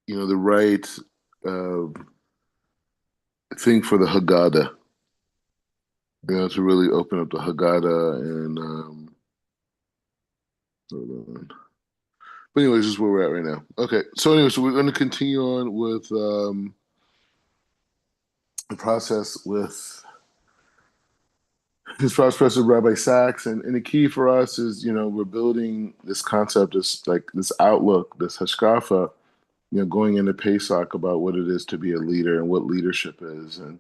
the right uh, thing for the Haggadah. To really open up the Haggadah and hold on. But anyways, this is where we're at right now. Okay, so anyway, so we're going to continue on with the process with his process with Rabbi Sachs, and the key for us is we're building this concept, this outlook, this hashkafa, going into Pesach about what it is to be a leader and what leadership is, and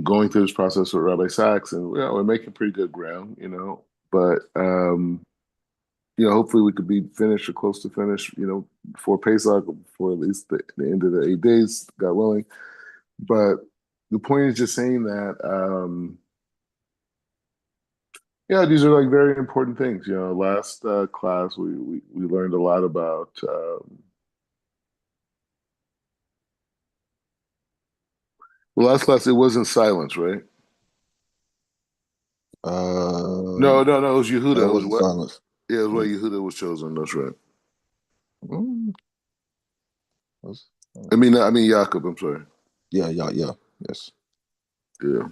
going through this process with Rabbi Sachs, and we're making pretty good ground, but hopefully we could be finished or close to finish, before Pesach, or before at least the end of the 8 days, God willing. But the point is just saying that, yeah, these are like very important things. Last class we learned a lot about. The last class it wasn't silence, right? Uh, No, no, no. It was Yehuda. no, It it was wasn't what? silence. Yeah, it was what Yeah. Yehuda was chosen. That's right. Mm, was- I mean Jacob. I'm sorry. yeah, yeah, yeah. Yes. Yeah.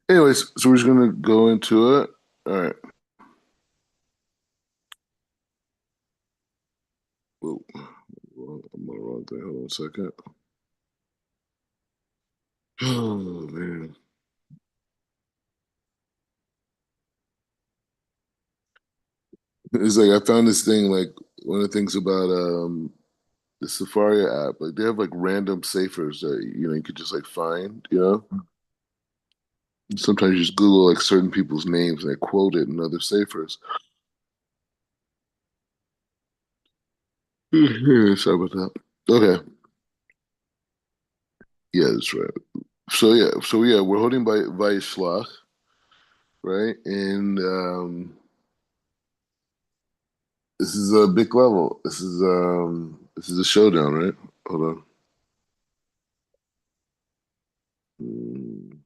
Anyways, so we're just gonna go into it. All right. Whoa. I'm on the wrong thing. Hold on a second. Oh man. It's like I found this thing, like one of the things about the Safari app, like they have like random safers that you could just like find. Sometimes you just Google like certain people's names and they quote it in other safers. Sorry about that. Okay. Yeah, that's right. So we're holding by Vayishlach, right? And this is a big level. This is a showdown, right? Hold on. Mm.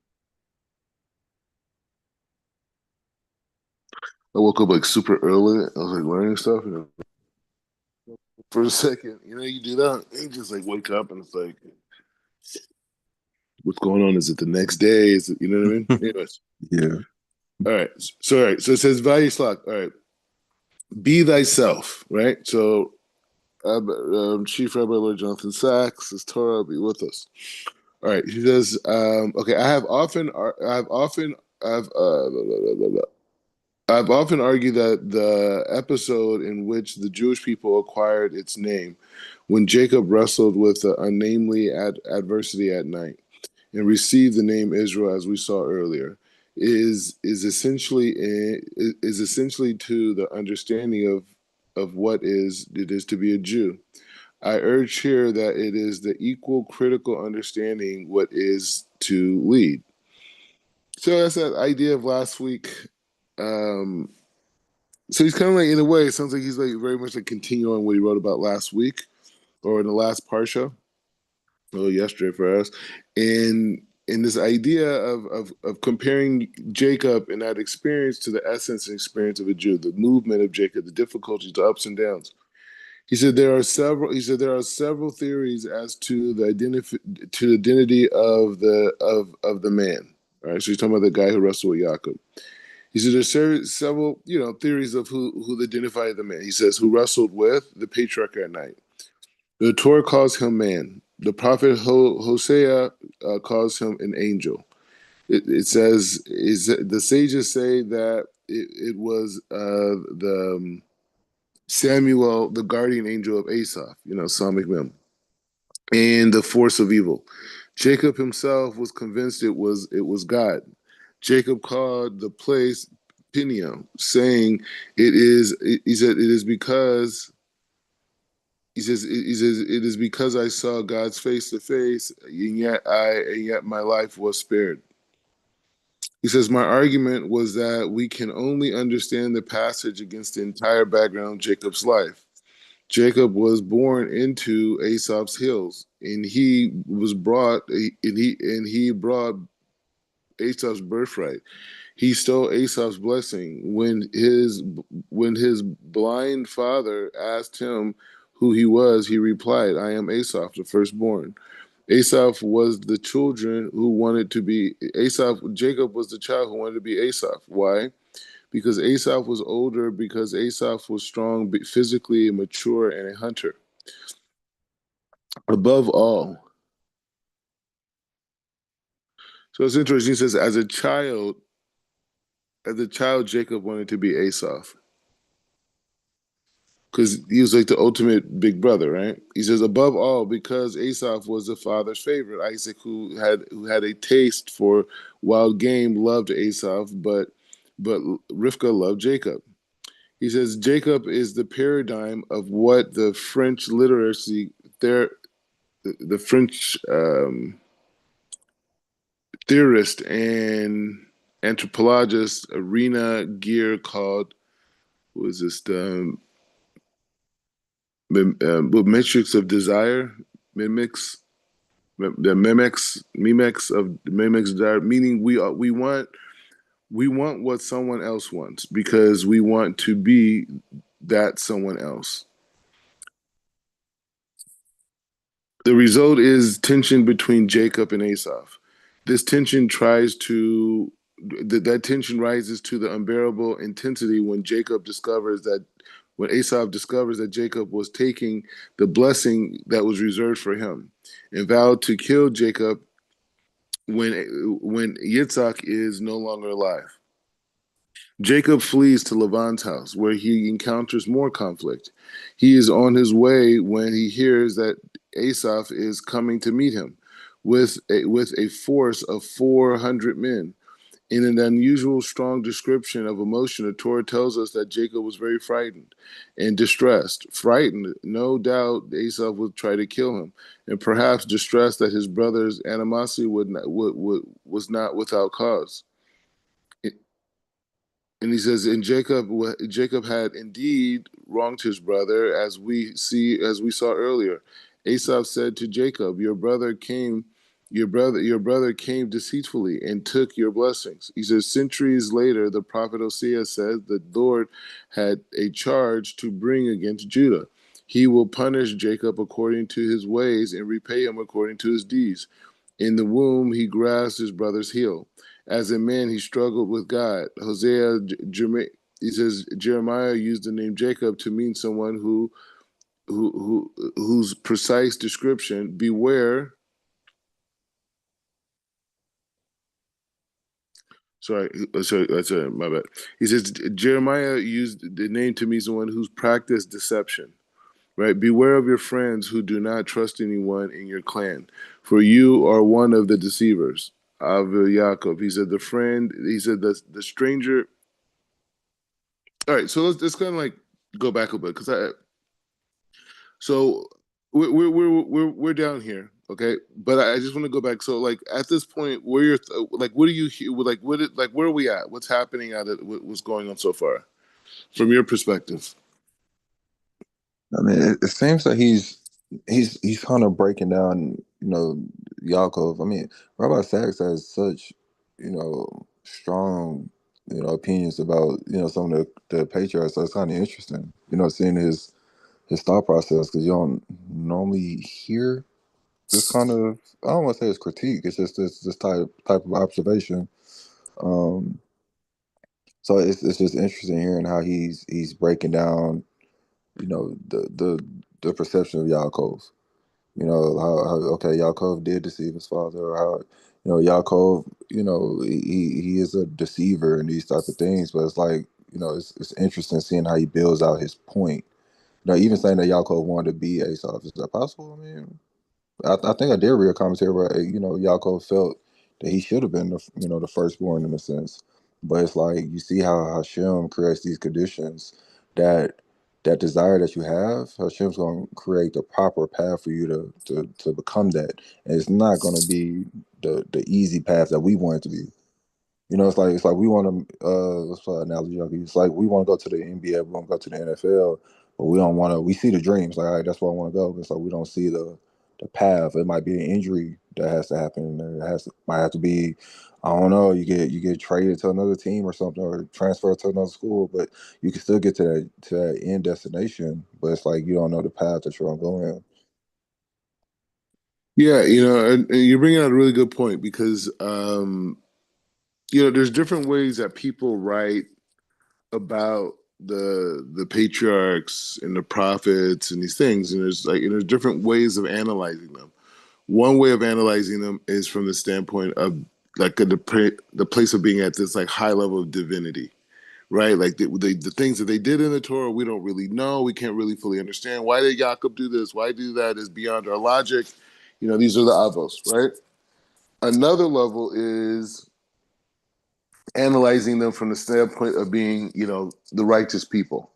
I woke up like super early. I was like learning stuff, for a second. You do that. You just like wake up and it's like, what's going on? Is it the next day? Is it, you know what I mean? Anyways, Yeah. all right. So all right. So it says Vayishlach. All right. Be thyself. Right. So Chief Rabbi Lord Jonathan Sachs, his Torah be with us. All right. He says, okay. I've I've often argued that the episode in which the Jewish people acquired its name, when Jacob wrestled with the unnamely adversity at night and received the name Israel, as we saw earlier, is essentially to the understanding of what it is to be a Jew. I urge here that it is the equal critical understanding what is to lead. So that's that idea of last week. Um, so he's kind of like, in a way, it sounds like he's like very much like continuing what he wrote about last week or in the last parsha, well, yesterday for us, and in this idea of comparing Jacob and that experience to the essence and experience of a Jew, the movement of Jacob, the difficulties, the ups and downs. He said there are several. He said there are several theories as to the identity of the man. All right, so he's talking about the guy who wrestled with Jacob. He said there's several theories of who identified the man. He says who wrestled with the patriarch at night. The Torah calls him man. The prophet Hosea calls him an angel. It says is the sages say that it was the Samuel, the guardian angel of Asaph, Psalmic Mem, and the force of evil. Jacob himself was convinced it was God. Jacob called the place Piniel, saying he said it is because he says it is because I saw God's face to face, and yet my life was spared. He says my argument was that we can only understand the passage against the entire background of Jacob's life. Jacob was born into Esau's hills, and he brought Esau's birthright. He stole Esau's blessing when his blind father asked him who he was, he replied, I am Esau, the firstborn. Asaph was the children who wanted to be Asaph. Jacob was the child who wanted to be Asaph. Why? Because Asaph was older, because Asaph was strong, physically mature, and a hunter. Above all, so it's interesting. He says, as a child, Jacob wanted to be Asaph because he was like the ultimate big brother, right? He says, above all, because Asaph was the father's favorite. Isaac, who had a taste for wild game, loved Asaph, but Rivka loved Jacob. He says Jacob is the paradigm of what the French literacy there, the French theorist and anthropologist Arena Gear called, what was this, the matrix of desire, mimics, the mimics desire, meaning we want what someone else wants because we want to be that someone else. The result is tension between Jacob and Asaph. This tension tries to that tension rises to the unbearable intensity when Asaph discovers that Jacob was taking the blessing that was reserved for him, and vowed to kill Jacob when Yitzhak is no longer alive. Jacob flees to Laban's house, where he encounters more conflict. He is on his way when he hears that Asaph is coming to meet him with a force of 400 men. In an unusual strong description of emotion, the Torah tells us that Jacob was very frightened and distressed. Frightened, no doubt Esau would try to kill him, and perhaps distressed that his brother's animosity was not without cause. And he says, "And Jacob had indeed wronged his brother, as we saw earlier. Esau said to Jacob, your brother came deceitfully and took your blessings." He says, centuries later, the prophet Hosea says the Lord had a charge to bring against Judah. He will punish Jacob according to his ways and repay him according to his deeds. In the womb, he grasped his brother's heel. As a man, he struggled with God. He says Jeremiah used the name Jacob to mean someone whose precise description, beware. Sorry, my bad. He says Jeremiah used the name to mean someone who's practiced deception. Right? Beware of your friends who do not trust anyone in your clan, for you are one of the deceivers. Av Yaakov. He said the friend. He said the stranger. All right, so let's kind of like go back a bit because so we're down here, okay? But I just want to go back. So like at this point, where you're like, what do you like? Where are we at? What's happening out of what's going on so far from your perspective? I mean, it seems that he's kind of breaking down, Yaakov. I mean, Rabbi Sachs has such, strong, opinions about, some of the patriarchs. So it's kind of interesting, seeing his thought process because you don't normally hear this kind of. I don't want to say it's critique. It's just this type of observation. Um, so it's just interesting hearing how he's breaking down, the perception of Yaakov. How okay, Yaakov did deceive his father, or how Yaakov, he is a deceiver and these type of things. But it's like it's interesting seeing how he builds out his point. Even saying that Yaakov wanted to be Esau, is that possible? I mean, I think I did read a commentary where Yaakov felt that he should have been the firstborn in a sense, but it's like you see how Hashem creates these conditions that desire that you have. Hashem's going to create the proper path for you to become that, and it's not going to be the easy path that we want it to be. It's like we want to. What's the analogy I use? It's like we want to go to the NBA, we want to go to the NFL, but we don't want to. We see the dreams, like all right, that's where I want to go. But it's like we don't see the path. It might be an injury that has to happen. It might have to be, I don't know. You get traded to another team or something, or transferred to another school, but you can still get to that end destination. But it's like you don't know the path that you're going. Yeah, and you're bringing out a really good point because there's different ways that people write about the patriarchs and the prophets and these things, and there's different ways of analyzing them. One way of analyzing them is from the standpoint of like the place of being at this like high level of divinity, right? Like the things that they did in the Torah, we don't really know. We can't really fully understand. Why did Jacob do this? Why do that is beyond our logic. These are the avos, right? Another level is analyzing them from the standpoint of being, the righteous people,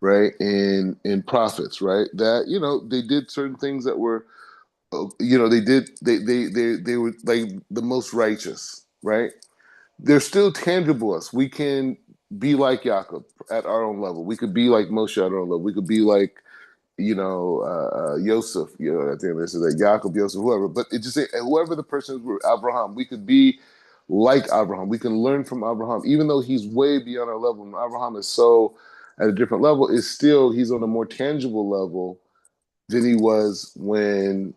right? And prophets, right? That, they did certain things that were, they were like the most righteous, right? They're still tangible us. We can be like Jacob at our own level. We could be like Moshe at our own level. We could be like, Yosef, I think this is like Jacob, Yosef, whoever. But it just whoever the person is, Abraham, we could be like Abraham. We can learn from Abraham, even though he's way beyond our level. And Abraham is so at a different level. Is still he's on a more tangible level than he was when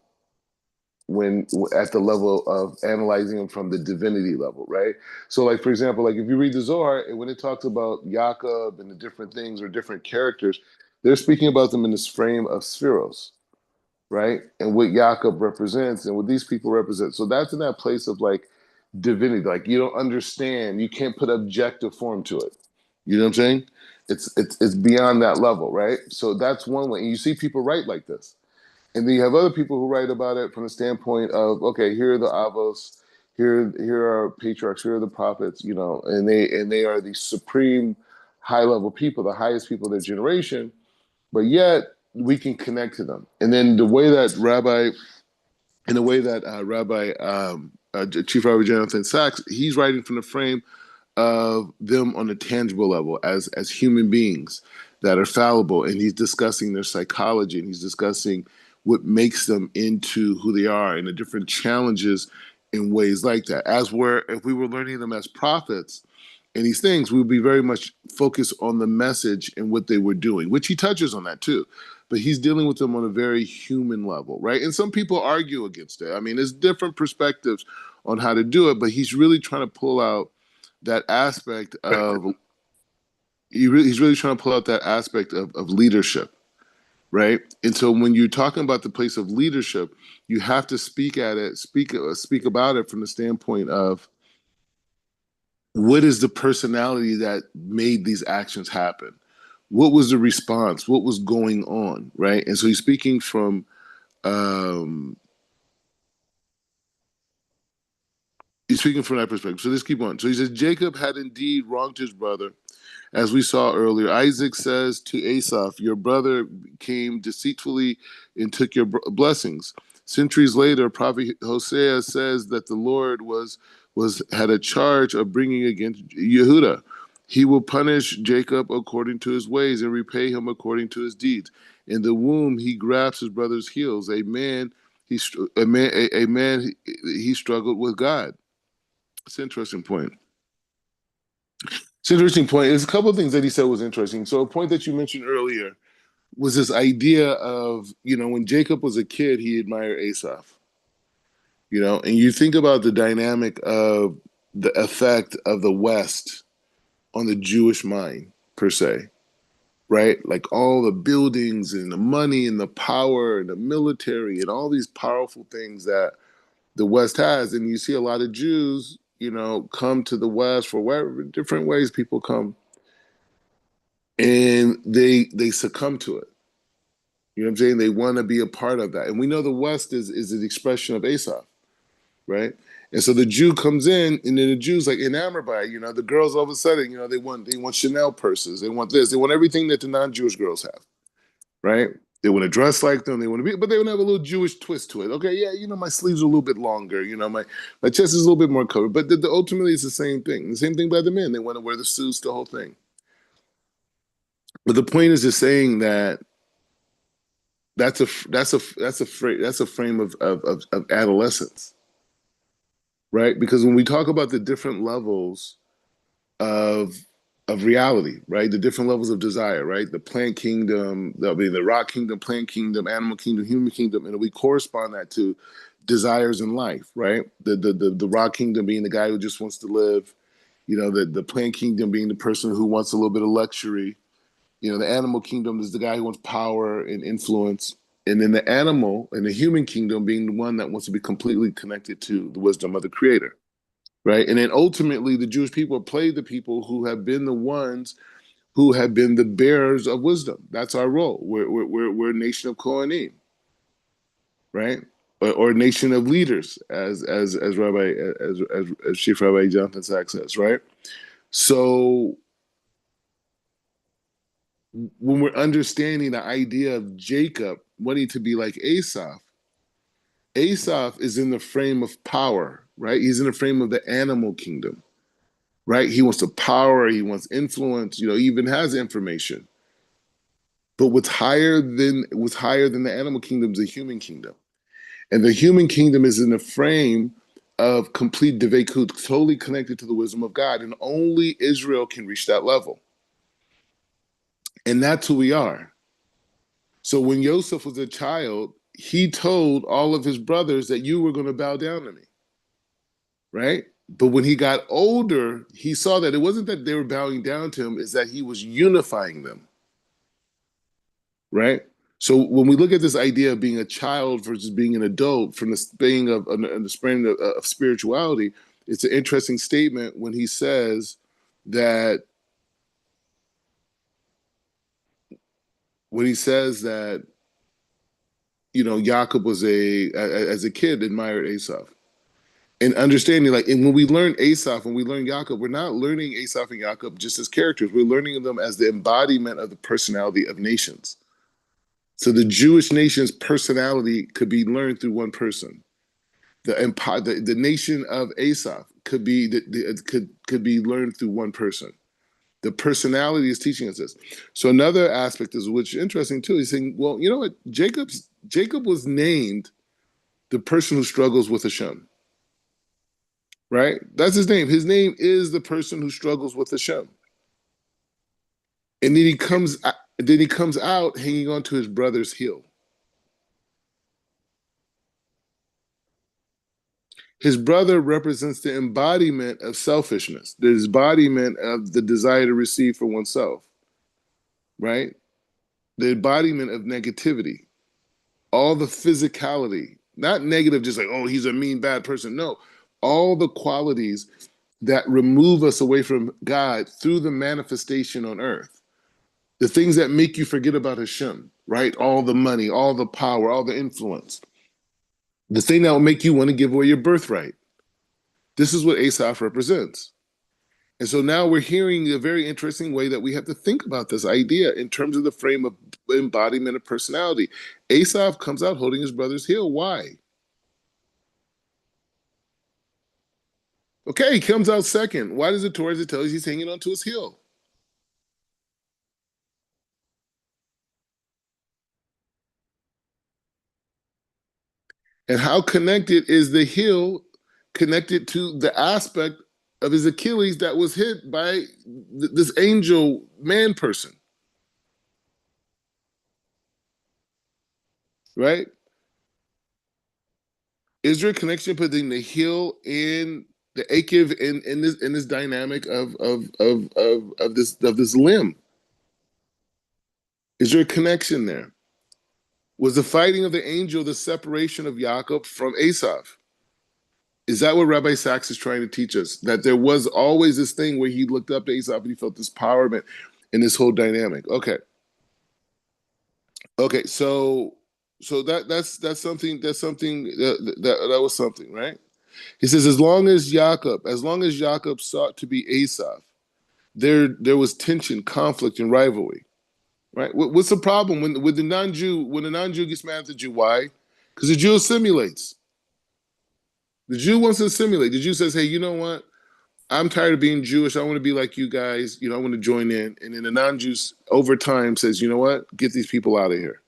at the level of analyzing him from the divinity level, right? So, like for example, like if you read the Zohar and when it talks about Yaakov and the different things or different characters, they're speaking about them in this frame of spheros, right? And what Yaakov represents and what these people represent. So that's in that place of like divinity. Like you don't understand, you can't put objective form to it. You know what I'm saying? It's beyond that level, right? So that's one way. And you see people write like this. And then you have other people who write about it from the standpoint of, okay, here are the avos, here are patriarchs, here are the prophets, and they are the supreme high level people, the highest people of their generation, but yet we can connect to them. And then the way that Chief Rabbi Jonathan Sachs, he's writing from the frame of them on a tangible level as human beings that are fallible, and he's discussing their psychology, and he's discussing what makes them into who they are and the different challenges in ways like that. As where if we were learning them as prophets and these things, we would be very much focused on the message and what they were doing, which he touches on that too. But he's dealing with them on a very human level, right? And some people argue against it. I mean, there's different perspectives on how to do it, but he's really trying to pull out that aspect of he's really trying to pull out that aspect of leadership, right? And so when you're talking about the place of leadership, you have to speak about it from the standpoint of what is the personality that made these actions happen? What was the response? What was going on, right? And so um, he's speaking from that perspective. So let's keep on. So he says Jacob had indeed wronged his brother. As we saw earlier, Isaac says to Asaph, your brother came deceitfully and took your blessings. Centuries later, Prophet Hosea says that the Lord was had a charge of bringing against Yehuda. He will punish Jacob according to his ways and repay him according to his deeds. In the womb, he grabs his brother's heels. He struggled with God. It's an interesting point. It's an interesting point. There's a couple of things that he said was interesting. So a point that you mentioned earlier was this idea of, when Jacob was a kid, he admired Asaph, and you think about the dynamic of the effect of the West on the Jewish mind, per se, right? Like all the buildings and the money and the power and the military and all these powerful things that the West has. And you see a lot of Jews, come to the West for whatever different ways people come, and they succumb to it. You know what I'm saying? They want to be a part of that. And we know the West is an expression of Esau, right? And so the Jew comes in, and then the Jew's like enamored by it. The girls all of a sudden, they want Chanel purses, they want this, they want everything that the non-Jewish girls have, right? They want to dress like them, they want to be, but they want to have a little Jewish twist to it. Okay, yeah, my sleeves are a little bit longer, my chest is a little bit more covered, but ultimately it's the same thing. The same thing by the men. They want to wear the suits, the whole thing. But the point is just saying that that's a frame of adolescence, right? Because when we talk about the different levels of reality, right? The different levels of desire, right? The plant kingdom, the rock kingdom, plant kingdom, animal kingdom, human kingdom, and we correspond that to desires in life, right? The rock kingdom being the guy who just wants to live, the plant kingdom being the person who wants a little bit of luxury. The animal kingdom is the guy who wants power and influence. And then the animal and the human kingdom being the one that wants to be completely connected to the wisdom of the creator, right? And then ultimately, the Jewish people play the people who have been the ones who have been the bearers of wisdom. That's our role. We're a nation of Kohanim, right? Or a nation of leaders, as Chief Rabbi Jonathan Sachs says, right? So when we're understanding the idea of Jacob wanting to be like Asaph, Asaph is in the frame of power, right? He's in the frame of the animal kingdom, right? He wants the power, he wants influence, he even has information. But what's higher than the animal kingdom is the human kingdom. And the human kingdom is in the frame of complete devekut, totally connected to the wisdom of God. And only Israel can reach that level. And that's who we are. So when Yosef was a child, he told all of his brothers that you were going to bow down to me, right? But when he got older, he saw that it wasn't that they were bowing down to him, it's that he was unifying them, right? So when we look at this idea of being a child versus being an adult from the thing of the spreading of spirituality, it's an interesting statement when he says that Jacob was as a kid admired Esau. And understanding, and when we learn Asaph, when we learn Jacob, we're not learning Asaph and Jacob just as characters. We're learning them as the embodiment of the personality of nations. So the Jewish nation's personality could be learned through one person. The nation of Asaph could be could be learned through one person. The personality is teaching us this. So another aspect is which is interesting too. He's saying, well, you know what? Jacob was named the person who struggles with Hashem. Right? That's his name. His name is the person who struggles with Hashem. And then he comes out hanging on to his brother's heel. His brother represents the embodiment of selfishness, the embodiment of the desire to receive for oneself, right? The embodiment of negativity, all the physicality, not negative, just like, oh, he's a mean, bad person. No, all the qualities that remove us away from God through the manifestation on earth. The things that make you forget about Hashem, right? All the money, all the power, all the influence. The thing that will make you want to give away your birthright. This is what Asaph represents. And so now we're hearing a very interesting way that we have to think about this idea in terms of the frame of embodiment of personality. Asaph comes out holding his brother's heel. Why? Okay, he comes out second. Why does the Torah tell us he's hanging onto his heel? And how connected is the heel connected to the aspect of his Achilles that was hit by this angel man person? Right? Is there a connection between the heel and the Akev in this dynamic of this limb? Is there a connection there? Was the fighting of the angel the separation of Jacob from Asaph? Is that what Rabbi Sachs is trying to teach us? That there was always this thing where he looked up to Asaph and he felt this empowerment in this whole dynamic. Okay. So that's something that was something, right? He says as long as Jacob sought to be Asaph, there was tension, conflict, and rivalry. Right? What's the problem when the non-Jew gets mad at the Jew? Why? Because the Jew assimilates. The Jew wants to assimilate. The Jew says, "Hey, you know what? I'm tired of being Jewish. I want to be like you guys. I want to join in." And then the non-Jew over time says, "You know what? Get these people out of here."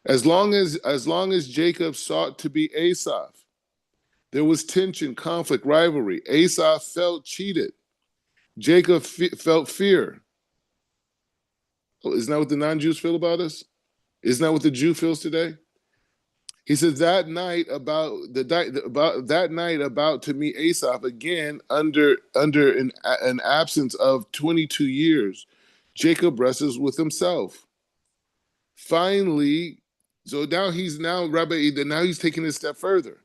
As long as Jacob sought to be Esau, there was tension, conflict, rivalry. Esau felt cheated. Jacob felt fear. Isn't that what the non-Jews feel about us? Isn't that what the Jew feels today? He says that night about to meet Asaph again under an absence of 22 years. Jacob wrestles with himself. Finally, so now Rabbi, now he's taking it a step further.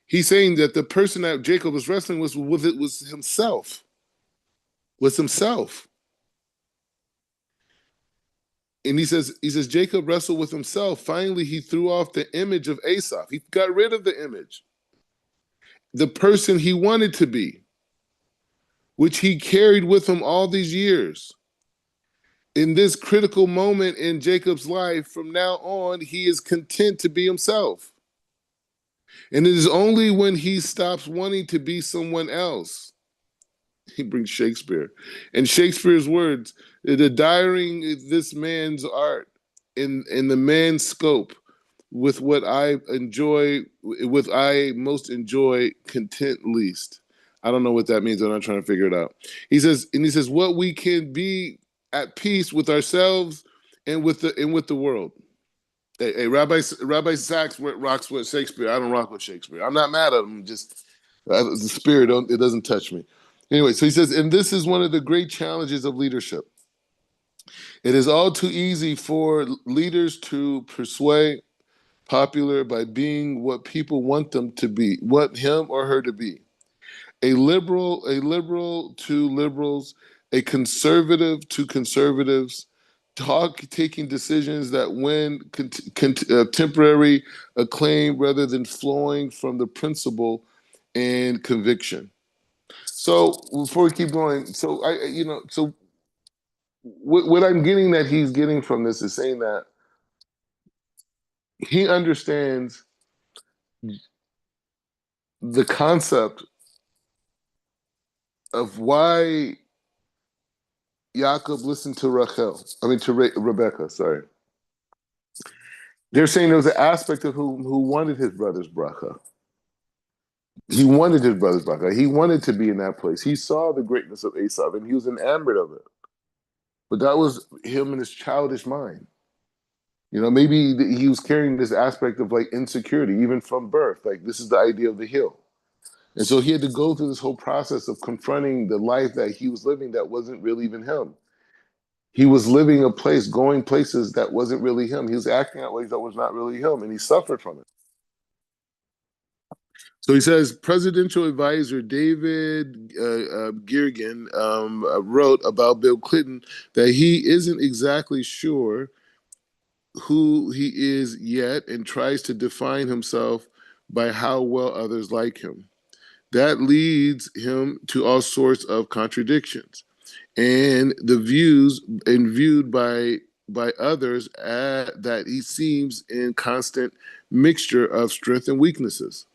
He's saying that the person that Jacob was wrestling with it was himself. Was himself. And he says Jacob wrestled with himself. Finally, he threw off the image of Asaph. He got rid of the image, the person he wanted to be, which he carried with him all these years. In this critical moment in Jacob's life, from now on, he is content to be himself. And it is only when he stops wanting to be someone else. He brings Shakespeare. In Shakespeare's words, the diring this man's art in the man's scope with what I enjoy, with I most enjoy, content least. I don't know what that means. I'm not trying to figure it out. He says, what we can be at peace with ourselves and with the world. Hey, Rabbi Sachs rocks with Shakespeare. I don't rock with Shakespeare. I'm not mad at him. Just the spirit, it doesn't touch me. Anyway, so he says, and this is one of the great challenges of leadership. It is all too easy for leaders to persuade popular by being what people want them to be, what him or her to be. A liberal to liberals, a conservative to conservatives, taking decisions that win temporary acclaim rather than flowing from the principle and conviction. So before we keep going, so what I'm getting that he's getting from this is saying that he understands the concept of why Jacob listened to Rachel. I mean, to Rebecca. Sorry, they're saying there was an aspect of who wanted his brother's bracha. He wanted his brother's bracha. He wanted to be in that place. He saw the greatness of Esau, and he was enamored of it. But that was him in his childish mind. Maybe he was carrying this aspect of like insecurity, even from birth. Like this is the idea of the hill. And so he had to go through this whole process of confronting the life that he was living that wasn't really even him. He was living a place, going places that wasn't really him. He was acting out ways that was not really him, and he suffered from it. So he says, presidential advisor David Girgan wrote about Bill Clinton that he isn't exactly sure who he is yet and tries to define himself by how well others like him. That leads him to all sorts of contradictions and the views and viewed by others that he seems in constant mixture of strength and weaknesses.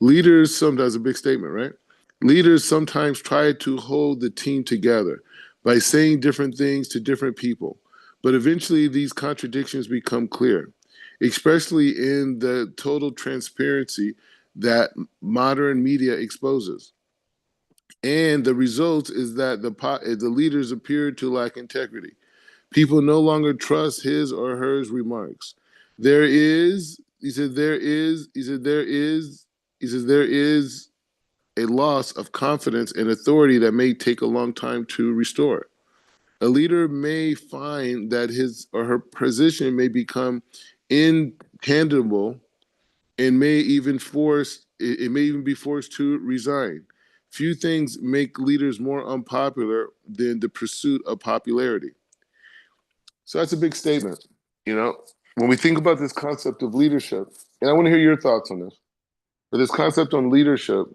Leaders sometimes, a big statement, right? Leaders sometimes try to hold the team together by saying different things to different people, but eventually these contradictions become clear, especially in the total transparency that modern media exposes. And the result is that the leaders appear to lack integrity. People no longer trust his or her remarks. There is, he said, there is, he said, there is, he says, there is a loss of confidence and authority that may take a long time to restore. A leader may find that his or her position may become intangible and it may even be forced to resign. Few things make leaders more unpopular than the pursuit of popularity. So that's a big statement. You know, when we think about this concept of leadership, and I want to hear your thoughts on this, but this concept on leadership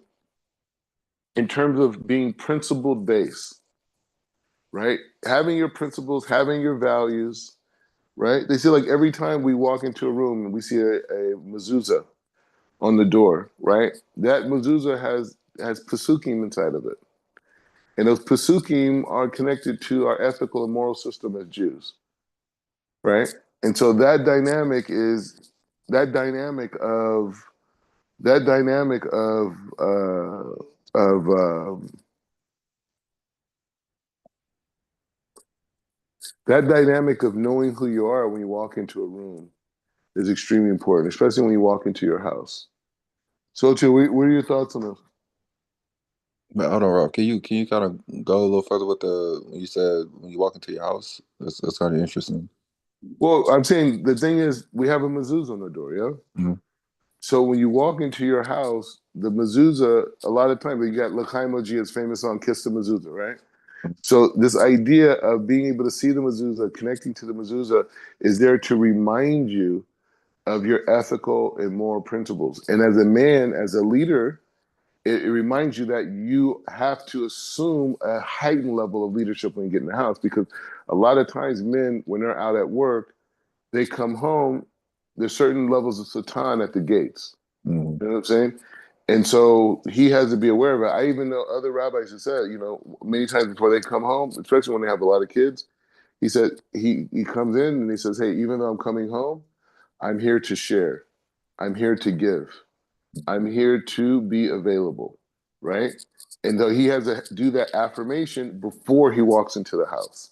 in terms of being principled based, right? Having your principles, having your values, right? They say like every time we walk into a room and we see a mezuzah on the door, right? That mezuzah has pasukim inside of it. And those pasukim are connected to our ethical and moral system as Jews, right? And so that dynamic of that dynamic of that dynamic of knowing who you are when you walk into a room is extremely important, especially when you walk into your house. So, too, what are your thoughts on this? Man, hold on, Rob. Can you kind of go a little further with the when you said when you walk into your house? That's kind of interesting. Well, I'm saying the thing is, we have a mezuzah on the door, yeah. Mm-hmm. So when you walk into your house, the mezuzah, a lot of times you got L'chaim Ojia's famous song "Kiss the Mezuzah," right? So this idea of being able to see the mezuzah, connecting to the mezuzah, is there to remind you of your ethical and moral principles. And as a man, as a leader, it reminds you that you have to assume a heightened level of leadership when you get in the house, because a lot of times men, when they're out at work, they come home, there's certain levels of satan at the gates. Mm-hmm. You know what I'm saying? And so he has to be aware of it. I even know other rabbis have said, many times before they come home, especially when they have a lot of kids, he said he comes in and he says, "Hey, even though I'm coming home, I'm here to share. I'm here to give. I'm here to be available." Right? And though he has to do that affirmation before he walks into the house.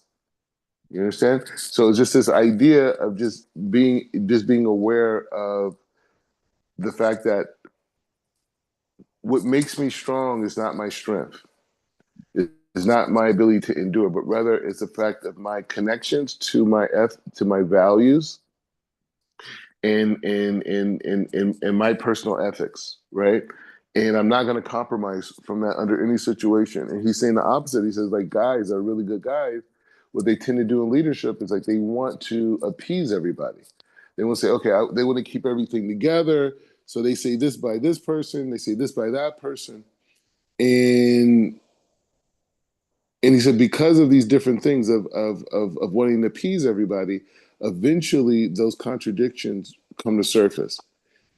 You understand? So it's just this idea of just being aware of the fact that what makes me strong is not my strength. It's not my ability to endure, but rather it's the fact of my connections to my values and my personal ethics, right? And I'm not going to compromise from that under any situation. And he's saying the opposite. He says, like, guys are really good guys. What they tend to do in leadership is like they want to appease everybody. They want to say, okay, they want to keep everything together. So they say this by this person, they say this by that person. And and he said, because of these different things of wanting to appease everybody, eventually those contradictions come to surface.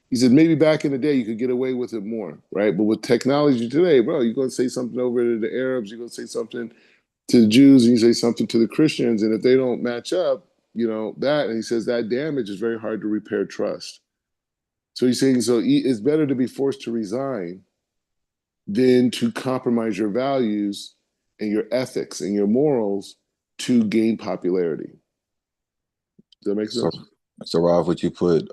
He said, maybe back in the day you could get away with it more, right? But with technology today, bro, you're going to say something over to the Arabs, you're going to say something to the Jews, and you say something to the Christians, and if they don't match up, that, and he says that damage is very hard to repair trust. So he's saying, so it's better to be forced to resign than to compromise your values and your ethics and your morals to gain popularity. Does that make So, sense? so Rob, would you put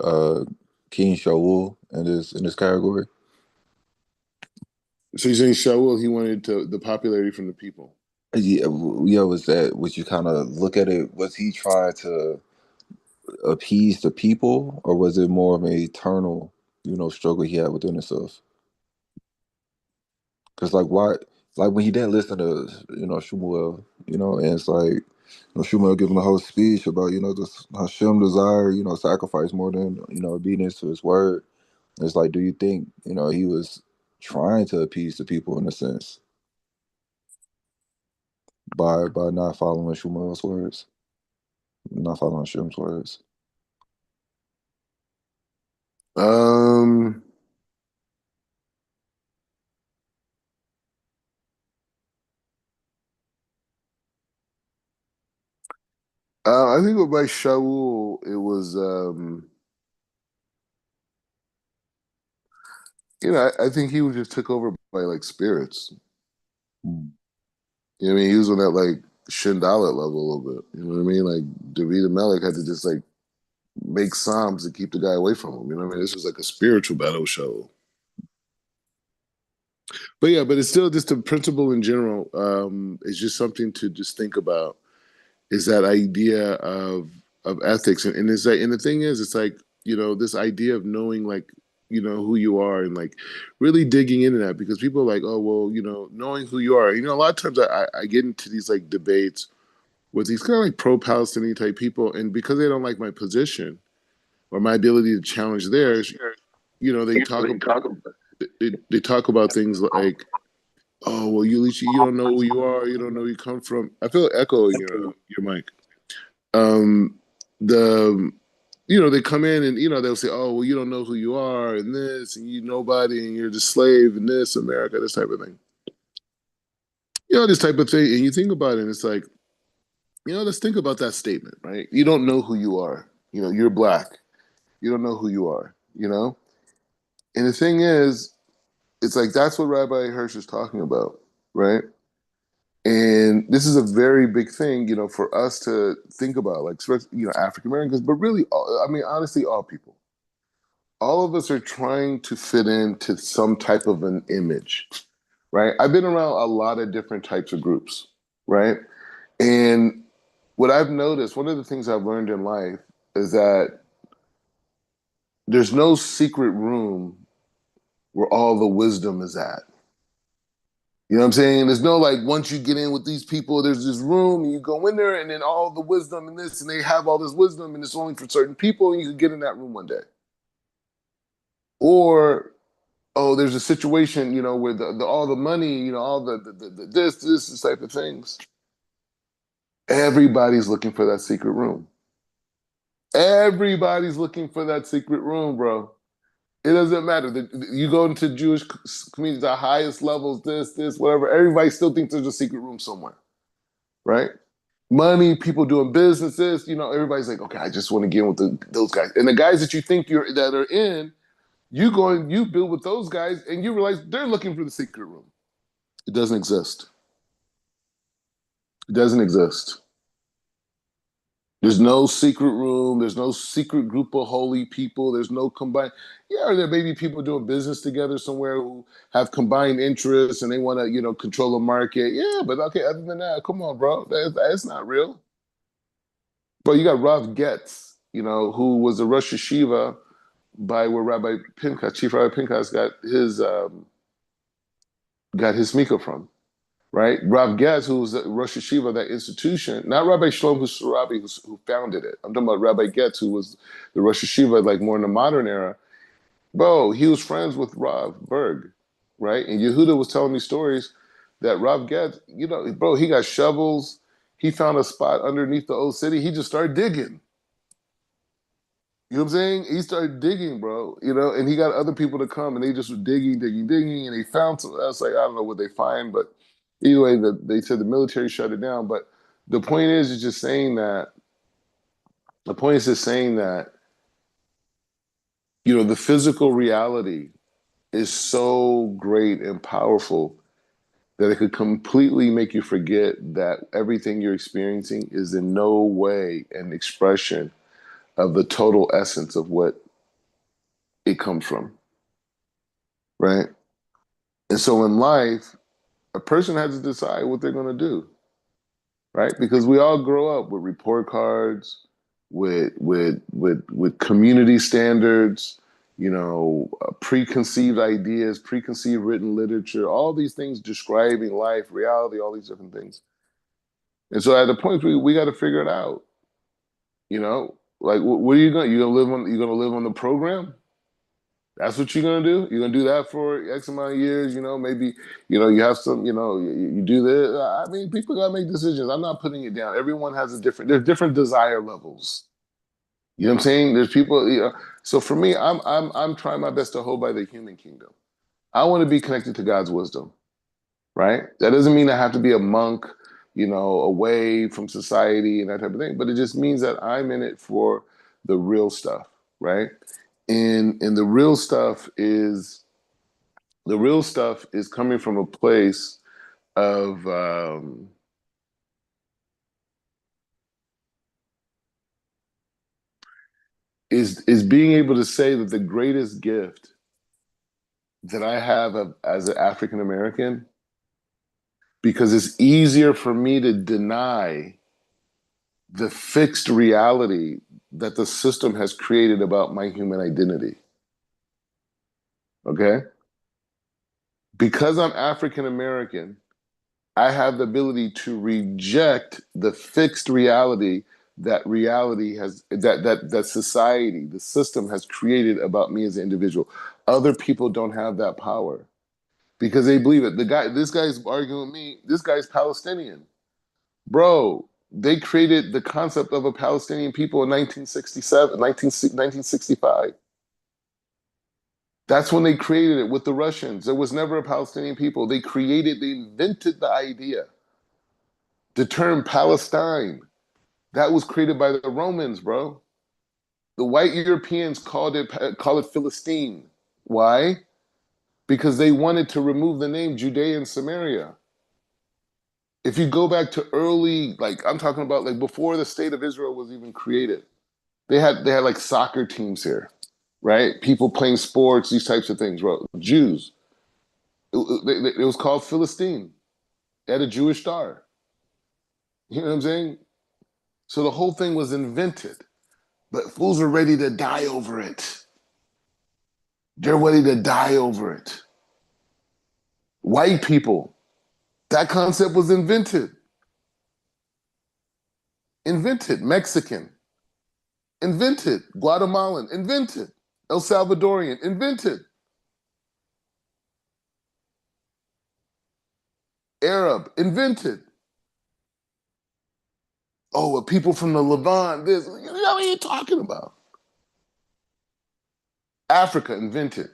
King Shaul in this category? So you're saying Shaul, he wanted the popularity from the people. Yeah, yeah. Was that? Would you kind of look at it? Was he trying to appease the people, or was it more of an eternal, struggle he had within himself? Because like why, like when he didn't listen to Shmuel, and it's like Shmuel giving the whole speech about this Hashem desire sacrifice more than obedience to His word. It's like, do you think he was trying to appease the people in a sense by not following Shmuel's words, not following Hashem's words? Um, I think by Shaul, it was, I think he was just took over by like spirits. Mm. You know what I mean? He was on that like Shindalit level a little bit. You know what I mean? Like David Melech had to just like make psalms to keep the guy away from him. You know what I mean? This was like a spiritual battle show. But yeah, but it's still just a principle in general. It's just something to just think about. Is that idea of ethics, and it's like, and the thing is, it's like this idea of knowing like who you are and like really digging into that, because people are like, oh well, knowing who you are. A lot of times I get into these like debates with these kind of like pro-Palestinian type people, and because they don't like my position or my ability to challenge theirs, they they talk about things like, oh well, you at least you don't know who you are, you don't know where you come from. I feel an echo in your mic. Um, the they come in and they'll say, oh well, you don't know who you are and this, and you nobody, and you're just slave in this America, this type of thing. This type of thing, and you think about it, and it's like, let's think about that statement, right? You don't know who you are. You're black. You don't know who you are, And the thing is, it's like that's what Rabbi Hirsch is talking about, right? And this is a very big thing, for us to think about, like, African Americans, but really, I mean, honestly, all people. All of us are trying to fit into some type of an image, right? I've been around a lot of different types of groups, right? And what I've noticed, one of the things I've learned in life is that there's no secret room where all the wisdom is at. You know what I'm saying? There's no like once you get in with these people, there's this room and you go in there and then all the wisdom and this and they have all this wisdom and it's only for certain people and you can get in that room one day. Or oh, there's a situation, where the all the money, all the this type of things. Everybody's looking for that secret room. Everybody's looking for that secret room, bro. It doesn't matter. You go into Jewish communities, the highest levels, this, whatever. Everybody still thinks there's a secret room somewhere, right? Money, people doing businesses, everybody's like, okay, I just want to get in with those guys. And the guys that you think that are in, you build with those guys, and you realize they're looking for the secret room. It doesn't exist. It doesn't exist. There's no secret room. There's no secret group of holy people. There's no combined. Yeah, there may be people doing business together somewhere who have combined interests and they want to, control a market. Yeah, but okay, other than that, come on, bro. That's not real. But you got Rav Getz, who was a Rosh Hashiva by where Rabbi Pinchas, Chief Rabbi Pinchas, got his smika from. Right? Rav Getz, who was the Rosh Hashiva of that institution, not Rabbi Shlomo Surabi, who founded it. I'm talking about Rabbi Getz, who was the Rosh Hashiva, like more in the modern era. Bro, he was friends with Rav Berg, right? And Yehuda was telling me stories that Rav Getz, bro, he got shovels. He found a spot underneath the old city. He just started digging. You know what I'm saying? He started digging, bro. And he got other people to come, and they just were digging, digging, digging, and they found some. I was like, I don't know what they find, but anyway, they said the military shut it down. But the point is just saying that. The point is just saying that the physical reality is so great and powerful that it could completely make you forget that everything you're experiencing is in no way an expression of the total essence of what it comes from, right? And so in life, a person has to decide what they're going to do, right? Because we all grow up with report cards, with community standards, preconceived ideas, preconceived written literature, all these things describing life, reality, all these different things. And so at the point we got to figure it out, like what are you going? You're gonna live on the program. That's what you're gonna do. You're gonna do that for X amount of years. Maybe you have some. You do this. I mean, people gotta make decisions. I'm not putting it down. Everyone has a different. There's different desire levels. You know what I'm saying? There's people. So for me, I'm trying my best to hold by the human kingdom. I want to be connected to God's wisdom. Right. That doesn't mean I have to be a monk. Away from society and that type of thing. But it just means that I'm in it for the real stuff. Right. And the real stuff is coming from a place of is being able to say that the greatest gift that I have as an African American, because it's easier for me to deny the fixed reality that the system has created about my human identity. Okay? Because I'm African American, I have the ability to reject the fixed reality that society, the system has created about me as an individual. Other people don't have that power because they believe it. This guy's arguing with me. This guy's Palestinian, bro. They created the concept of a Palestinian people in 1967, 1965. That's when they created it with the Russians. There was never a Palestinian people. They invented the idea. The term Palestine, that was created by the Romans, bro. The white Europeans call it Philistine. Why? Because they wanted to remove the name Judea and Samaria. If you go back to early, like I'm talking about, like before the state of Israel was even created, they had like soccer teams here, right? People playing sports, these types of things, bro. Jews. It was called Philistine. It had a Jewish star. You know what I'm saying? So the whole thing was invented, but fools are ready to die over it. They're ready to die over it. White people, that concept was invented. Invented. Mexican, invented. Guatemalan, invented. El Salvadorian, invented. Arab, invented. Oh, well, people from the Levant, this. You know what are you talking about? Africa, invented.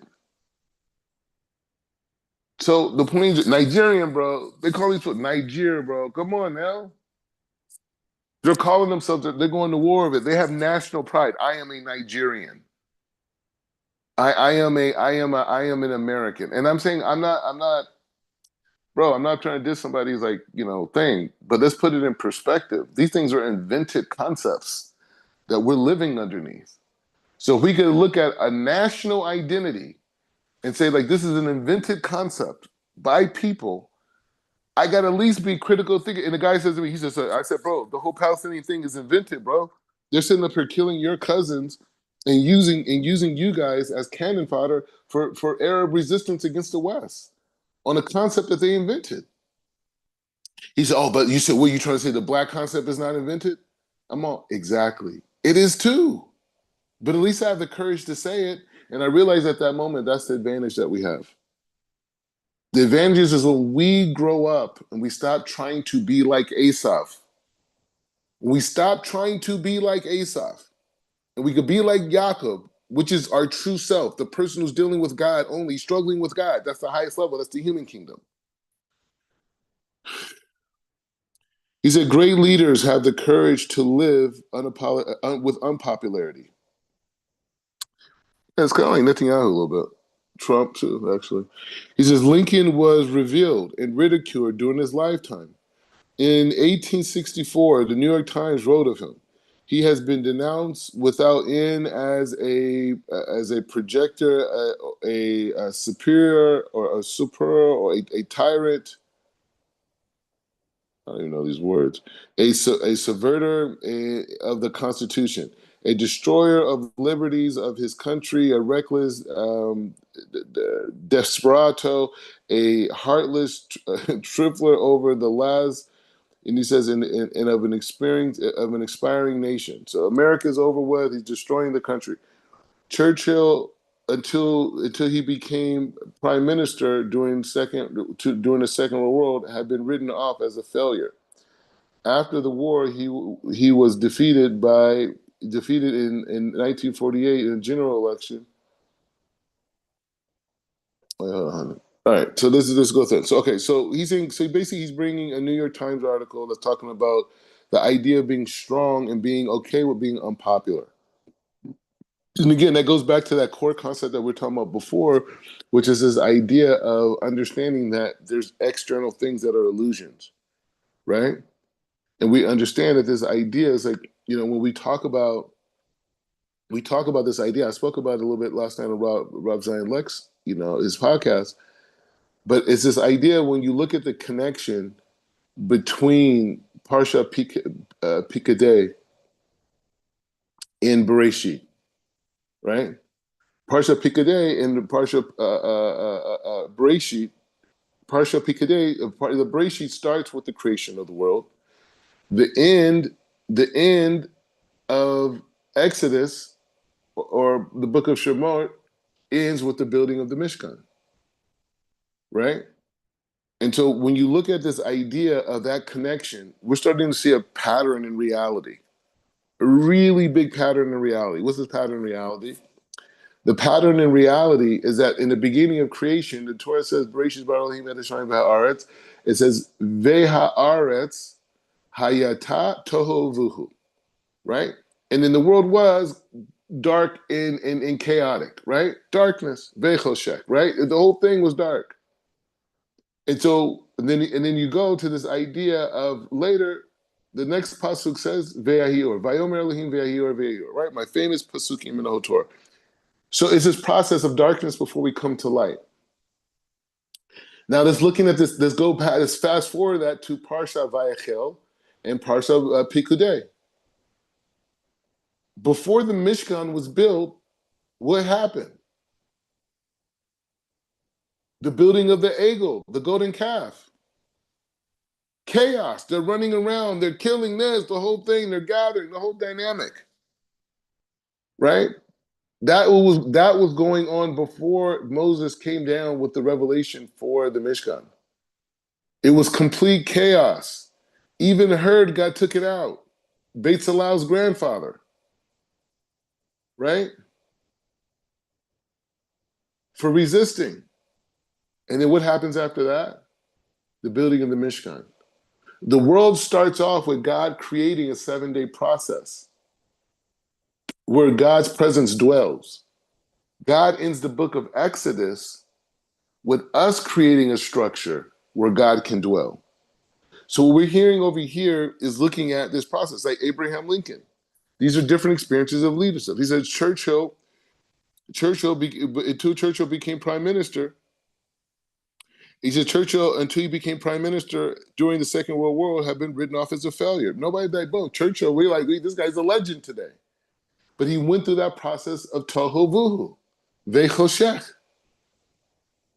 So the point is, Nigerian, bro, they call these people Nigeria, bro. Come on now. They're calling themselves, they're going to war with it. They have national pride. I am a Nigerian. I am an American. And I'm saying I'm not, bro, I'm not trying to diss somebody's like, thing, but let's put it in perspective. These things are invented concepts that we're living underneath. So if we could look at a national identity and say, like, this is an invented concept by people, I got to at least be critical thinking. And the guy says to me, he says, I said, bro, the whole Palestinian thing is invented, bro. They're sitting up here killing your cousins and using you guys as cannon fodder for Arab resistance against the West on a concept that they invented. He said, oh, but you said, what, you trying to say the black concept is not invented? I'm all, exactly. It is too. But at least I have the courage to say it. And I realize at that moment, that's the advantage that we have. The advantage is when we grow up and we stop trying to be like Asaph. We stop trying to be like Asaph. And we could be like Jacob, which is our true self, the person who's dealing with God only, struggling with God. That's the highest level. That's the human kingdom. He said, great leaders have the courage to live with unpopularity. Yeah, it's kind of like Netanyahu a little bit. Trump, too, actually. He says, Lincoln was revealed and ridiculed during his lifetime. In 1864, the New York Times wrote of him. He has been denounced without end as a projector, a superior or a superior or a tyrant. I don't even know these words. A subverter of the Constitution, a destroyer of liberties of his country, a reckless desperado, a heartless trifler over the last. And he says, in of an experience of an expiring nation. So America is over with. He's destroying the country. Churchill, until he became prime minister during the Second World War, had been written off as a failure. After the war, he was defeated in 1948 in a general election. All right, so let's go through it. So okay, so basically he's bringing a New York Times article that's talking about the idea of being strong and being okay with being unpopular. And again, that goes back to that core concept that we are talking about before, which is this idea of understanding that there's external things that are illusions, right? And we understand that this idea is like, when we talk about this idea. I spoke about it a little bit last night on Rob Zion Lex, his podcast. But it's this idea when you look at the connection between Parsha Pikadei and Bereshit, right? Parsha Pikadei and Parsha Bereshit. Parsha Pikadei, the Bereshit starts with the creation of the world. The end of Exodus or the book of Shemot ends with the building of the Mishkan, right? And so when you look at this idea of that connection, we're starting to see a pattern in reality, a really big pattern in reality. What's this pattern in reality? The pattern in reality is that in the beginning of creation, the Torah says, Bereshit bara Elohim et hashamayim v'ha'aretz. It says, Ve'ha'aretz hayata tohu vuhu, right? And then the world was dark and chaotic, right? Darkness, Vayishlach, right? The whole thing was dark. And so, and then you go to this idea of later, the next pasuk says, Ve'ahior, Vayomer Elohim Ve'ahior Ve'ahior, right? My famous pasukim in the whole Torah. So it's this process of darkness before we come to light. Now, let's looking at this. Let's fast forward that to Parsha Vayachel and Parsha Pikudei. Before the Mishkan was built, what happened? The building of the Egel, the golden calf. Chaos. They're running around. They're killing this, the whole thing. They're gathering, the whole dynamic. Right? That was going on before Moses came down with the revelation for the Mishkan. It was complete chaos. Even the herd took it out. Beit Salau's grandfather. Right? For resisting. And then what happens after that? The building of the Mishkan. The world starts off with God creating a 7-day process where God's presence dwells. God ends the book of Exodus with us creating a structure where God can dwell. So what we're hearing over here is looking at this process, like Abraham Lincoln. These are different experiences of leadership. He said until Churchill became prime minister, he said Churchill, until he became prime minister during the Second World War, had been written off as a failure. Nobody died both. Churchill, this guy's a legend today. But he went through that process of tohu vuhu, vechoshech,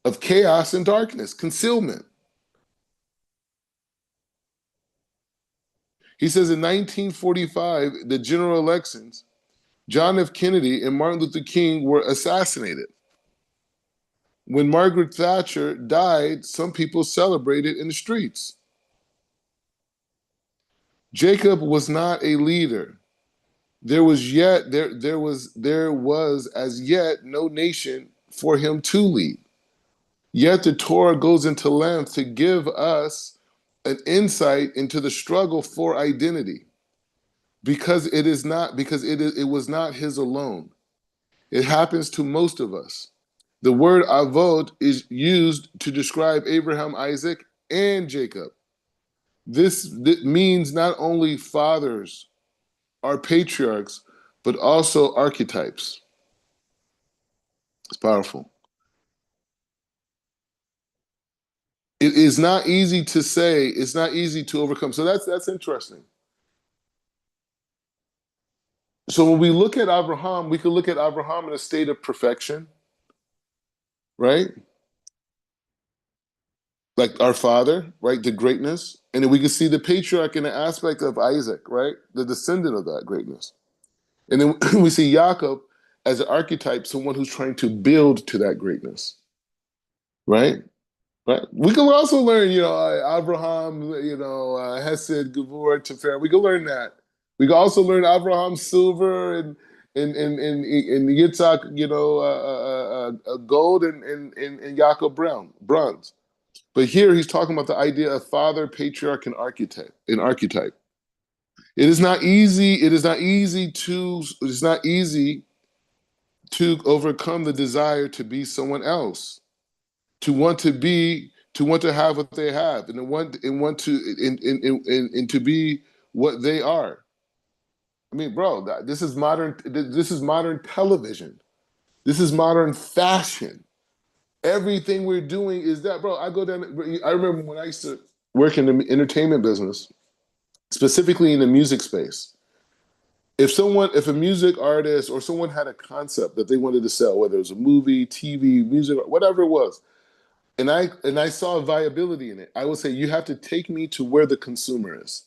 of chaos and darkness, concealment. He says in 1945, the general elections, John F. Kennedy and Martin Luther King were assassinated. When Margaret Thatcher died, some people celebrated in the streets. Jacob was not a leader. There was as yet no nation for him to lead. Yet the Torah goes into length to give us an insight into the struggle for identity, because it was not his alone. It happens to most of us. The word avot is used to describe Abraham, Isaac, and Jacob. This means not only fathers are patriarchs, but also archetypes. It's powerful. It is not easy to say, it's not easy to overcome. So that's interesting. So when we look at Abraham, we can look at Abraham in a state of perfection, right? Like our father, right? The greatness. And then we can see the patriarch in the aspect of Isaac, right? The descendant of that greatness. And then we see Jacob as an archetype, someone who's trying to build to that greatness, right? Right. We can also learn, Abraham, Hesed, Gevur, Tefer. We can learn that. We can also learn Abraham's silver and Yitzhak, gold and Yaakov bronze. But here he's talking about the idea of father, patriarch, and archetype. An archetype. It is not easy. It is not easy to overcome the desire to be someone else, to want to have what they have, and to be what they are. I mean, bro, this is modern. This is modern television. This is modern fashion. Everything we're doing is that, bro. I remember when I used to work in the entertainment business, specifically in the music space. If a music artist or someone had a concept that they wanted to sell, whether it was a movie, TV, music, whatever it was, and I saw viability in it, I would say, you have to take me to where the consumer is.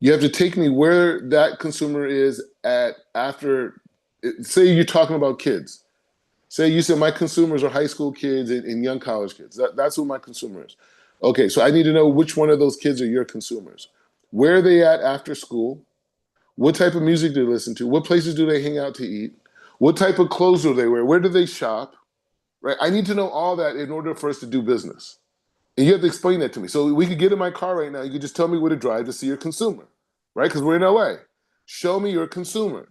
You have to take me where that consumer is at after. Say you're talking about kids. Say you said my consumers are high school kids and young college kids. That's who my consumer is. Okay, so I need to know which one of those kids are your consumers. Where are they at after school? What type of music do they listen to? What places do they hang out to eat? What type of clothes do they wear? Where do they shop? Right? I need to know all that in order for us to do business. And you have to explain that to me. So we could get in my car right now. You could just tell me where to drive to see your consumer, right? Because we're in LA. Show me your consumer.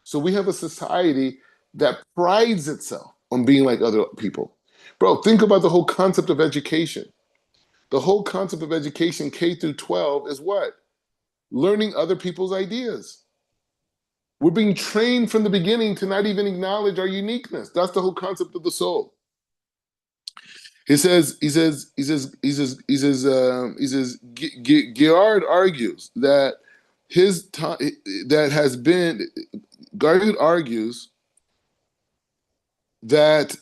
So we have a society that prides itself on being like other people. Bro, think about the whole concept of education. The whole concept of education, K through 12, is what? Learning other people's ideas. We're being trained from the beginning to not even acknowledge our uniqueness. That's the whole concept of the soul. Gerard argues that his time that has been Gerard argues that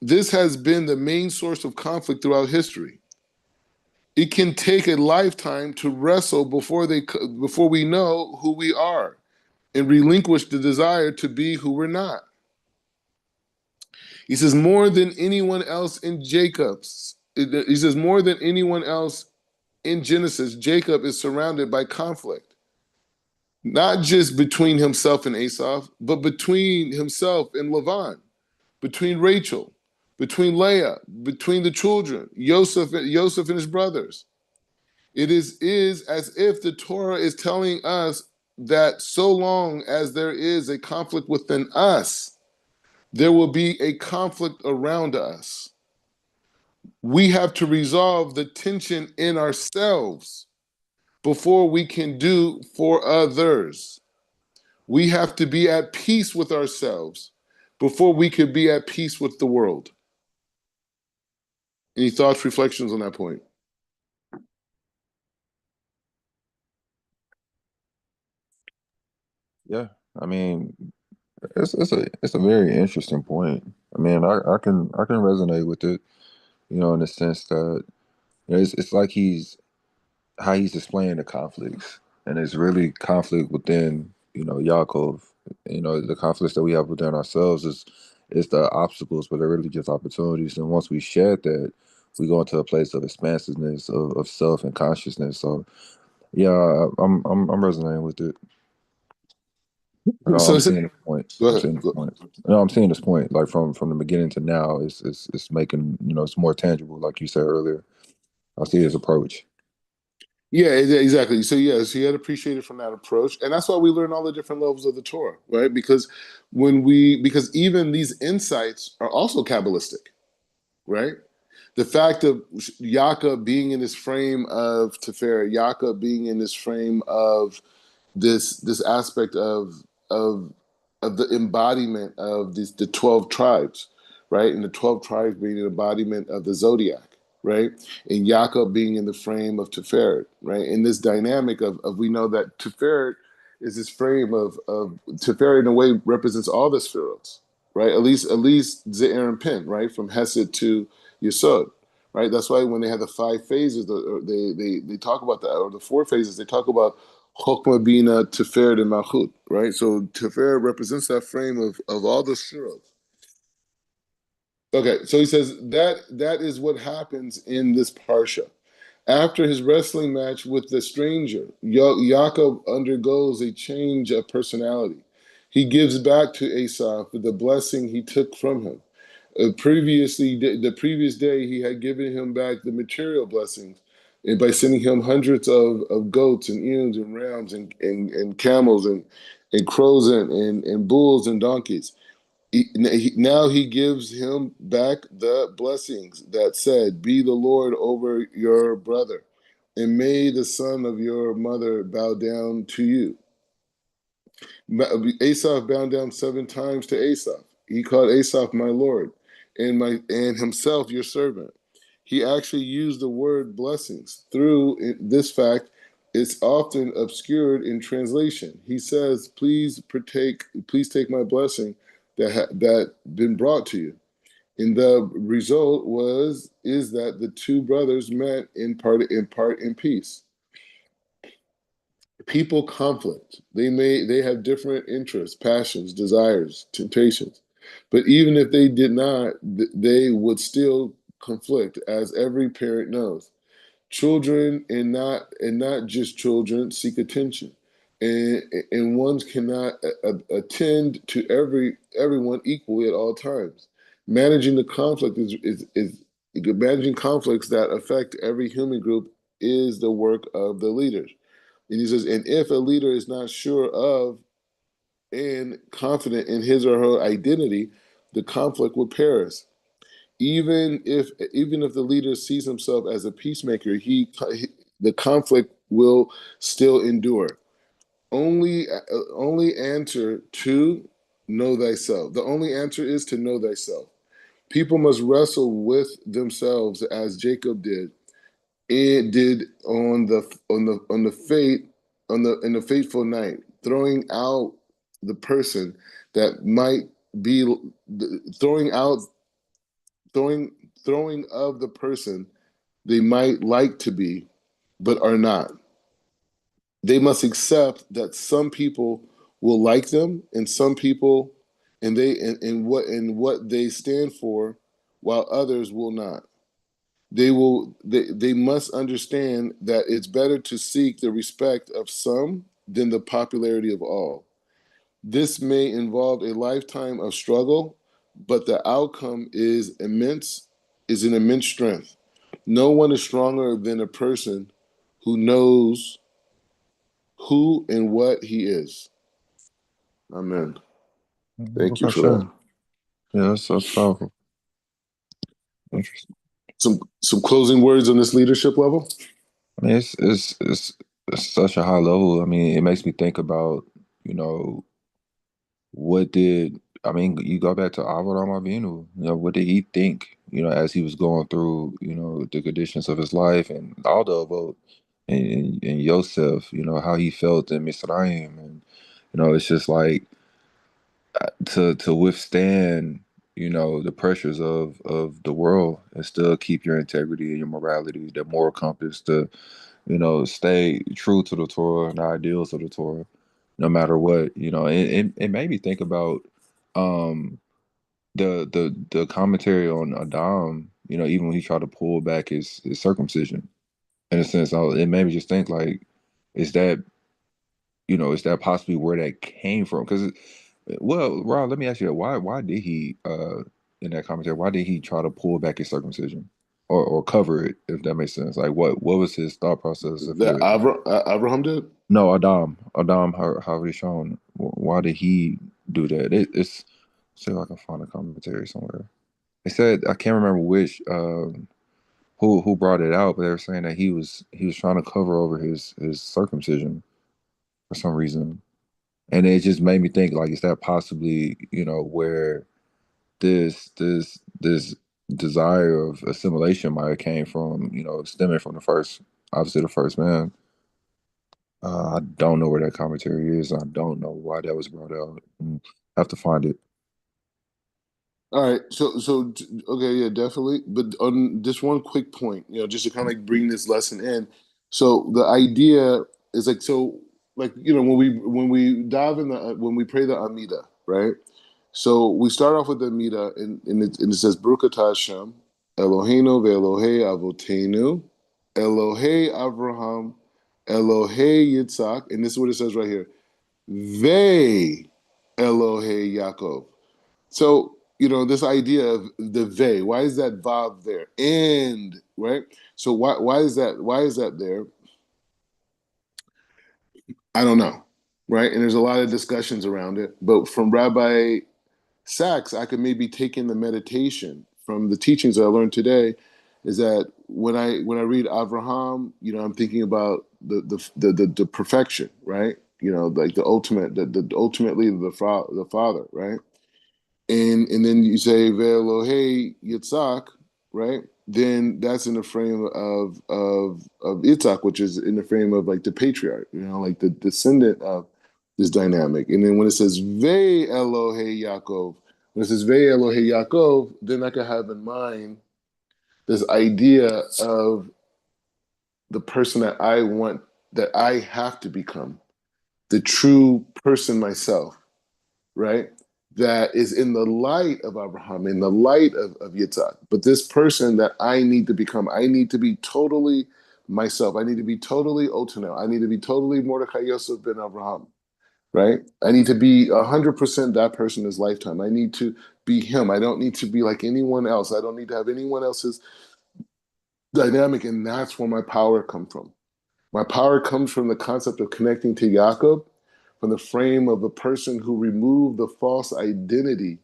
this has been the main source of conflict throughout history. It can take a lifetime to wrestle before we know who we are and relinquish the desire to be who we're not. He says more than anyone else in Jacob's. He says more than anyone else in Genesis, Jacob is surrounded by conflict, not just between himself and Esau, but between himself and Lavan, between Rachel, between Leah, between the children, Joseph and his brothers. It is as if the Torah is telling us that so long as there is a conflict within us, there will be a conflict around us. We have to resolve the tension in ourselves before we can do for others. We have to be at peace with ourselves before we can be at peace with the world. Any thoughts, reflections on that point? Yeah, I mean, it's a very interesting point. I mean, I can resonate with it, in the sense that it's like he's displaying the conflicts, and it's really conflict within Yaakov. The conflicts that we have within ourselves is the obstacles, but they're really just opportunities. And once we shed that, we go into a place of expansiveness of self and consciousness. So yeah, I'm resonating with it. So I'm it's, seeing this point. go I'm ahead. seeing this point. No, I'm seeing this point. Like from the beginning to now, it's making it's more tangible, like you said earlier. I see his approach. Yeah, exactly. So yes, he had appreciated from that approach, and that's why we learn all the different levels of the Torah, right? Because even these insights are also kabbalistic, right? The fact of Yaakov being in this frame of Tiferet, Yaakov being in this frame of this aspect of of the embodiment of the 12 tribes, right? And the 12 tribes being an embodiment of the zodiac, right? And Yaakov being in the frame of Tiferet, right? In this dynamic of we know that Tiferet is this frame of Tiferet in a way represents all the spheroids, right? At least Ze'er and Pin, right? From Hesed to Yesod, right? That's why when they have the five phases, they talk about that, or the four phases, they talk about Chokmah, Bina, Tiferet, and Malchut, right? So Tiferet represents that frame of all the shirot. Okay, so he says that is what happens in this parsha. After his wrestling match with the stranger, Yaakov undergoes a change of personality. He gives back to Esau the blessing he took from him. The previous day, he had given him back the material blessings, and by sending him hundreds of goats and ewes and rams and camels and crows and bulls and donkeys. Now he gives him back the blessings that said, "Be the Lord over your brother, and may the son of your mother bow down to you." Asaph bowed down 7 times to Asaph. He called Asaph my lord, and himself your servant. He actually used the word blessings. Through this fact, it's often obscured in translation. He says, please take my blessing that been brought to you." And the result is that the two brothers met in part in peace. People conflict. They have different interests, passions, desires, temptations. But even if they did not, they would still conflict, as every parent knows. Children and not just children seek attention. And one cannot attend to everyone equally at all times. Managing the conflict is managing conflicts that affect every human group is the work of the leaders. And he says, and if a leader is not sure of and confident in his or her identity, the conflict will perish. Even if the leader sees himself as a peacemaker, the conflict will still endure. Only answer to know thyself. The only answer is to know thyself. People must wrestle with themselves as Jacob did. It did on the fate on the in the fateful night, throwing out the person that might be throwing out throwing throwing of the person they might like to be, but are not. They must accept that some people will like them and some people and what they stand for, while others will not. They must understand that it's better to seek the respect of some than the popularity of all. This may involve a lifetime of struggle, but the outcome is an immense strength. No one is stronger than a person who knows who and what he is. Amen. Thank you For for that. sure. Yeah, that's powerful. Interesting. Some closing words on this leadership level. I mean, it's such a high level. I mean, it makes me think about, you know, what did I mean? You go back to Avraham Avinu. You know, what did he think? You know, as he was going through, you know, the conditions of his life and all the about and Yosef. You know how he felt in Misraim, and you know, it's just like to withstand, you know, the pressures of the world and still keep your integrity and your morality, the moral compass, to you know, stay true to the Torah and the ideals of the Torah, no matter what. You know, it made me think about um the commentary on Adam. You know, even when he tried to pull back his circumcision, in a sense, it made me just think like, is that is that possibly where that came from? Because, well, Rob, let me ask you, why did he in that commentary, why did he try to pull back his circumcision or cover it, if that makes sense? Like, what was his thought process? If That it Abraham did. No, Adam Harishon, why did he do that? It's see if I can find a commentary somewhere. They said I can't remember which who brought it out, but they were saying that he was trying to cover over his circumcision for some reason. And it just made me think, like, is that possibly, you know, where this desire of assimilation might have came from, you know, stemming from obviously the first man. I don't know where that commentary is. I don't know why that was brought out. Have to find it. All right, okay, yeah, definitely. But on just one quick point, just to kind of like bring this lesson in. So the idea is like like when we dive in the when we pray the Amida, right? So we start off with the Amida, and it says Baruch atah Hashem, Eloheinu ve'Elohei Avotenu, Elohei Avraham, Elohei Yitzhak, and this is what it says right here, Ve Elohei Yaakov. So, this idea of the they, why is that vav there? And, right? So why is that there? I don't know. Right? And there's a lot of discussions around it. But from Rabbi Sachs, I could maybe take in the meditation from the teachings that I learned today, is that when I read Avraham, I'm thinking about the perfection, right? Like the ultimate, the ultimately the father, right? And then you say Ve'Elohei Yitzhak, right? Then that's in the frame of Yitzhak, which is in the frame of like the patriarch, like the descendant of this dynamic. And then when it says Ve'Elohei Yaakov, when it says Ve'Elohei Yaakov, then I can have in mind this idea of the person that I want, that I have to become, the true person myself, right? That is in the light of Abraham, in the light of Yitzhak. But this person that I need to become, I need to be totally myself. I need to be totally Otanel. I need to be totally Mordechai Yosef ben Abraham, right? I need to be 100% that person in his lifetime. I need to be him. I don't need to be like anyone else. I don't need to have anyone else's dynamic. And that's where my power comes from. My power comes from the concept of connecting to Yaakov, from the frame of a person who removed the false identity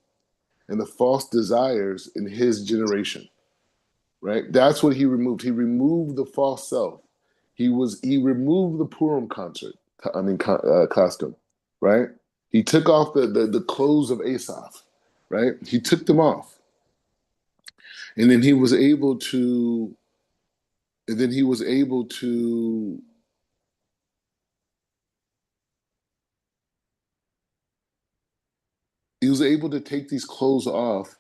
and the false desires in his generation, right? That's what he removed. He removed the false self. He removed the Purim costume, right? He took off the clothes of Asaph, right? He took them off, and then he was able to, and then he was able to, he was able to take these clothes off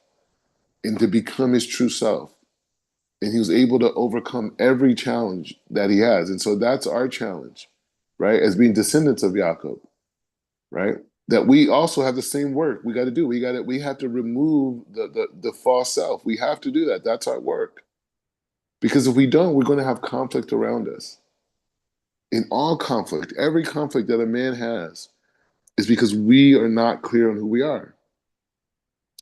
and to become his true self. And he was able to overcome every challenge that he has. And so that's our challenge, right? As being descendants of Jacob, right? That we also have the same work we got to do. We have to remove the false self. We have to do that. That's our work. Because if we don't, we're going to have conflict around us. In all conflict, every conflict that a man has is because we are not clear on who we are.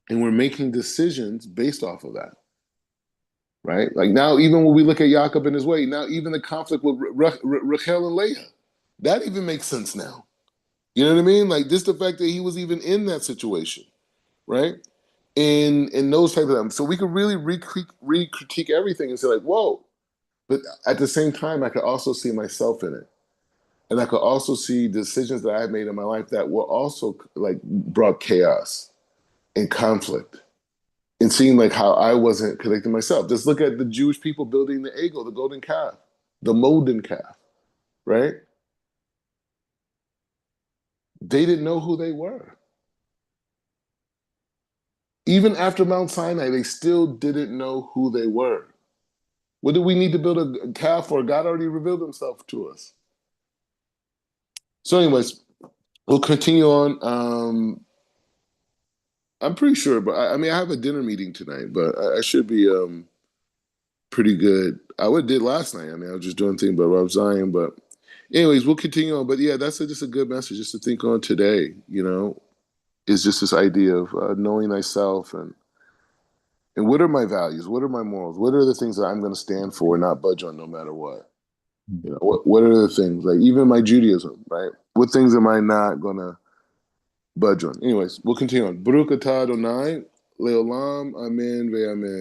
And we're making decisions based off of that. Right? Like now, even when we look at Jacob and his way, now even the conflict with Rachel and Leah, that even makes sense now. You know what I mean? Like just the fact that he was even in that situation, right? In those type of them. So we could really re-critique everything and say like, whoa. But at the same time, I could also see myself in it. And I could also see decisions that I had made in my life that were also like brought chaos and conflict. And seeing like how I wasn't connecting myself. Just look at the Jewish people building the Egel, the golden calf, the molten calf, right? They didn't know who they were. Even after Mount Sinai, they still didn't know who they were. What do we need to build a calf for? God already revealed himself to us. So, anyways, we'll continue on. I'm pretty sure, but I mean, I have a dinner meeting tonight, but I should be pretty good. I would did last night. I mean, I was just doing things about Rob Zion, but anyways, we'll continue on. But yeah, that's just a good message just to think on today. You know, is just this idea of knowing thyself and what are my values? What are my morals? What are the things that I'm going to stand for and not budge on no matter what? You know, what are the things like even my Judaism, right? What things am I not going to budge on? Anyways, we'll continue on. Baruch atah Adonai leolam, amen ve'amen.